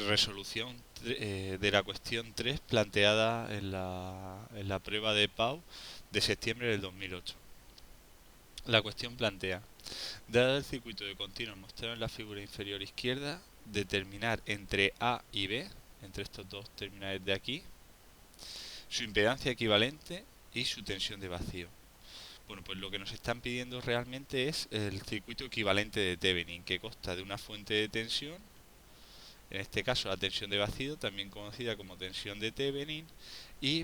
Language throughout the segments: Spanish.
resolución de la cuestión 3 planteada en la prueba de PAU de septiembre del 2008. La cuestión plantea, dado el circuito de continuo mostrado en la figura inferior izquierda, determinar entre A y B, entre estos dos terminales de aquí, su impedancia equivalente y su tensión de vacío. Bueno, pues lo que nos están pidiendo realmente es el circuito equivalente de Thevenin, que consta de una fuente de tensión, en este caso la tensión de vacío, también conocida como tensión de Thevenin, y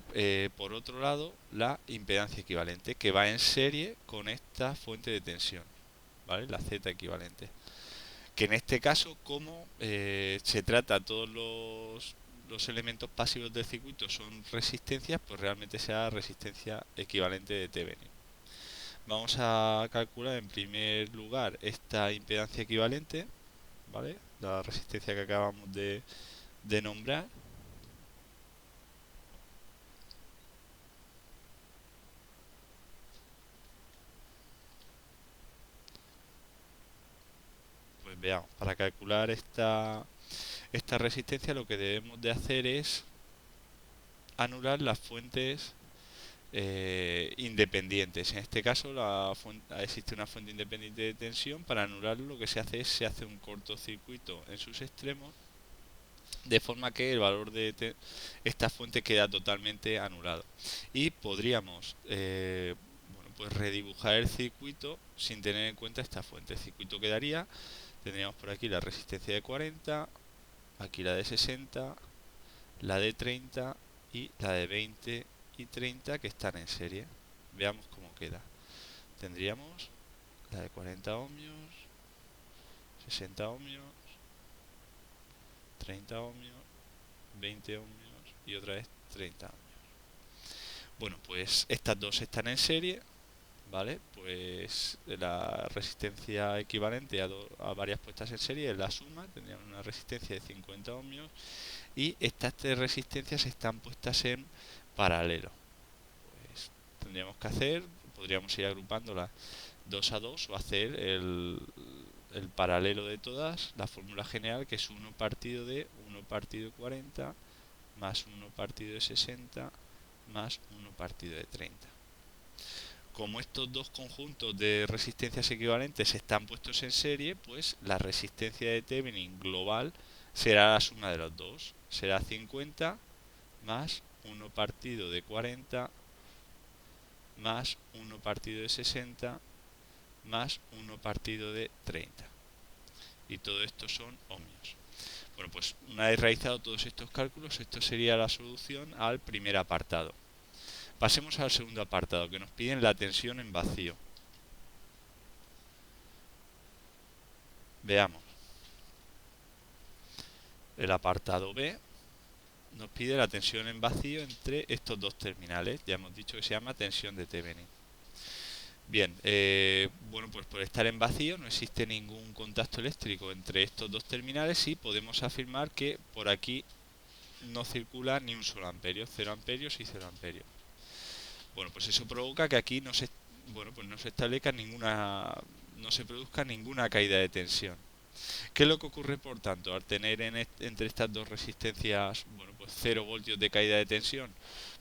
por otro lado la impedancia equivalente, que va en serie con esta fuente de tensión, ¿vale? La Z equivalente. Que en este caso, como se trata todos los elementos pasivos del circuito son resistencias, pues realmente será resistencia equivalente de Thevenin. Vamos a calcular en primer lugar esta impedancia equivalente, ¿vale? La resistencia que acabamos de nombrar. Pues veamos, para calcular esta resistencia lo que debemos de hacer es anular las fuentes independientes. En este caso existe una fuente independiente de tensión. Para anularlo lo que se hace es se hace un cortocircuito en sus extremos, de forma que el valor de esta fuente queda totalmente anulado. Y podríamos bueno, pues redibujar el circuito sin tener en cuenta esta fuente. El circuito quedaría, tendríamos por aquí la resistencia de 40, aquí la de 60, la de 30 y la de 20 y 30 que están en serie. Veamos cómo queda. Tendríamos la de 40 ohmios, 60 ohmios, 30 ohmios, 20 ohmios y otra vez 30 ohmios. Bueno, pues estas dos están en serie, ¿vale? Pues la resistencia equivalente a varias puestas en serie es la suma, tendríamos una resistencia de 50 ohmios y estas tres resistencias están puestas en paralelo. Pues tendríamos que hacer, podríamos ir agrupándolas 2 a 2 o hacer el paralelo de todas, la fórmula general que es 1 partido de 1 partido de 40 más 1 partido de 60 más 1 partido de 30. Como estos dos conjuntos de resistencias equivalentes están puestos en serie, pues la resistencia de Thevenin global será la suma de los dos. Será 50 más 1 partido de 40 más 1 partido de 60 más 1 partido de 30. Y todo esto son ohmios. Bueno, pues una vez realizado todos estos cálculos, esto sería la solución al primer apartado. Pasemos al segundo apartado, que nos piden la tensión en vacío. Veamos. El apartado B nos pide la tensión en vacío entre estos dos terminales. Ya hemos dicho que se llama tensión de Thevenin. Bien, bueno, pues por estar en vacío no existe ningún contacto eléctrico entre estos dos terminales y podemos afirmar que por aquí no circula ni un solo amperio, 0 amperios y 0 amperios. Bueno, pues eso provoca que aquí bueno, pues no se establezca no se produzca ninguna caída de tensión. ¿Qué es lo que ocurre, por tanto, al tener entre estas dos resistencias, bueno, pues 0 voltios de caída de tensión?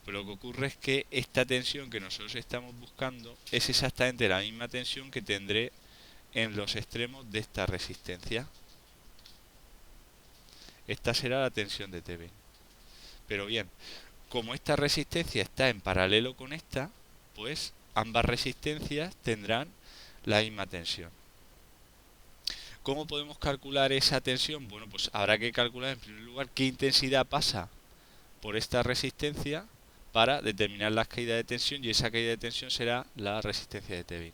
Pues lo que ocurre es que esta tensión que nosotros estamos buscando es exactamente la misma tensión que tendré en los extremos de esta resistencia. Esta será la tensión de Thevenin. Pero bien, como esta resistencia está en paralelo con esta, pues ambas resistencias tendrán la misma tensión. ¿Cómo podemos calcular esa tensión? Bueno, pues habrá que calcular en primer lugar qué intensidad pasa por esta resistencia para determinar la caída de tensión, y esa caída de tensión será la resistencia de Thevenin.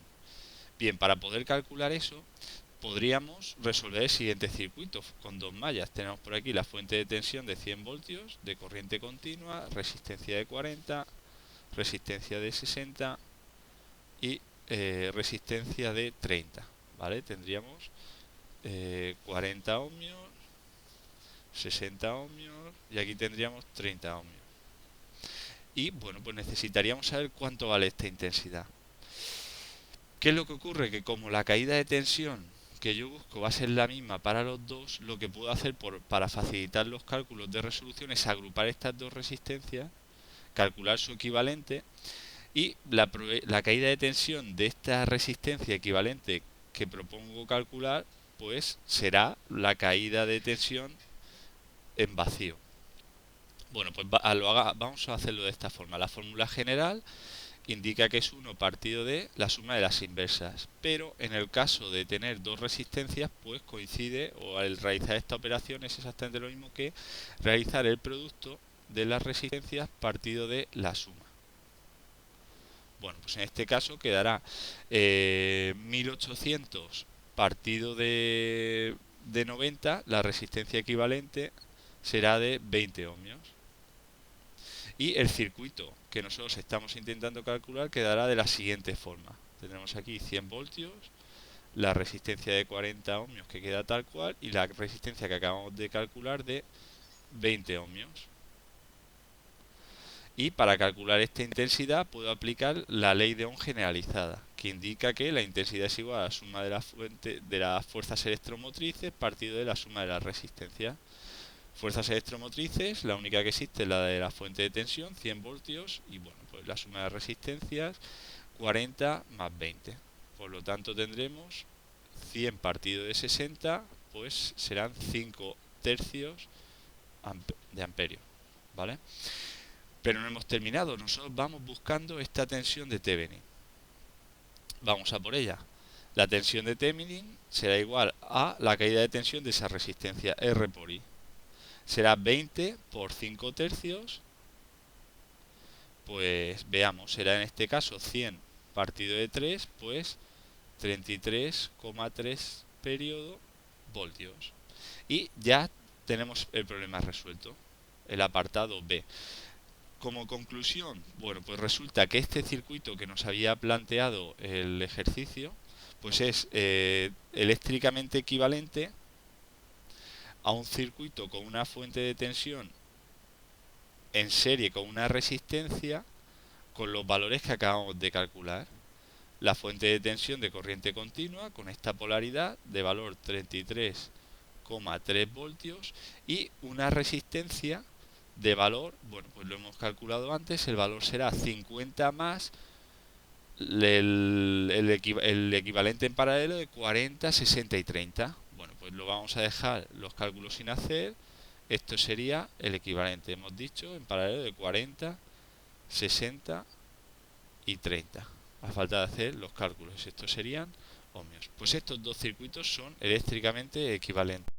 Bien, para poder calcular eso podríamos resolver el siguiente circuito con dos mallas. Tenemos por aquí la fuente de tensión de 100 voltios de corriente continua, resistencia de 40, resistencia de 60 y resistencia de 30. ¿Vale? Tendríamos 40 ohmios, 60 ohmios y aquí tendríamos 30 ohmios. Y bueno, pues necesitaríamos saber cuánto vale esta intensidad. ¿Qué es lo que ocurre? Que como la caída de tensión que yo busco va a ser la misma para los dos, lo que puedo hacer para facilitar los cálculos de resolución es agrupar estas dos resistencias, calcular su equivalente y la caída de tensión de esta resistencia equivalente que propongo calcular, pues será la caída de tensión en vacío. Bueno, pues vamos a hacerlo de esta forma. La fórmula general indica que es 1 partido de la suma de las inversas, pero en el caso de tener dos resistencias, pues coincide, o al realizar esta operación es exactamente lo mismo que realizar el producto de las resistencias partido de la suma. Bueno, pues en este caso quedará 1800 partido de 90, la resistencia equivalente será de 20 ohmios. Y el circuito que nosotros estamos intentando calcular quedará de la siguiente forma. Tendremos aquí 100 voltios, la resistencia de 40 ohmios que queda tal cual y la resistencia que acabamos de calcular de 20 ohmios. Y para calcular esta intensidad puedo aplicar la ley de Ohm generalizada, que indica que la intensidad es igual a la suma de las fuerzas electromotrices partido de la suma de las resistencias. Fuerzas electromotrices, la única que existe es la de la fuente de tensión, 100 voltios, y bueno, pues la suma de resistencias, 40 más 20. Por lo tanto tendremos 100 partido de 60, pues serán 5 tercios de amperio, ¿vale? Pero no hemos terminado, nosotros vamos buscando esta tensión de Thevenin. Vamos a por ella. La tensión de Thevenin será igual a la caída de tensión de esa resistencia, R por I. Será 20 por 5 tercios, pues veamos, será en este caso 100 partido de 3, pues 33,3 periodo voltios. Y ya tenemos el problema resuelto, el apartado B. Como conclusión, bueno, pues resulta que este circuito que nos había planteado el ejercicio, pues es eléctricamente equivalente a un circuito con una fuente de tensión en serie con una resistencia con los valores que acabamos de calcular. La fuente de tensión de corriente continua con esta polaridad de valor 33,3 voltios y una resistencia de valor, bueno, pues lo hemos calculado antes, el valor será 50 más el equivalente en paralelo de 40, 60 y 30. Bueno, pues lo vamos a dejar los cálculos sin hacer. Esto sería el equivalente, hemos dicho, en paralelo de 40, 60 y 30. A falta de hacer los cálculos, estos serían ohmios. Pues estos dos circuitos son eléctricamente equivalentes.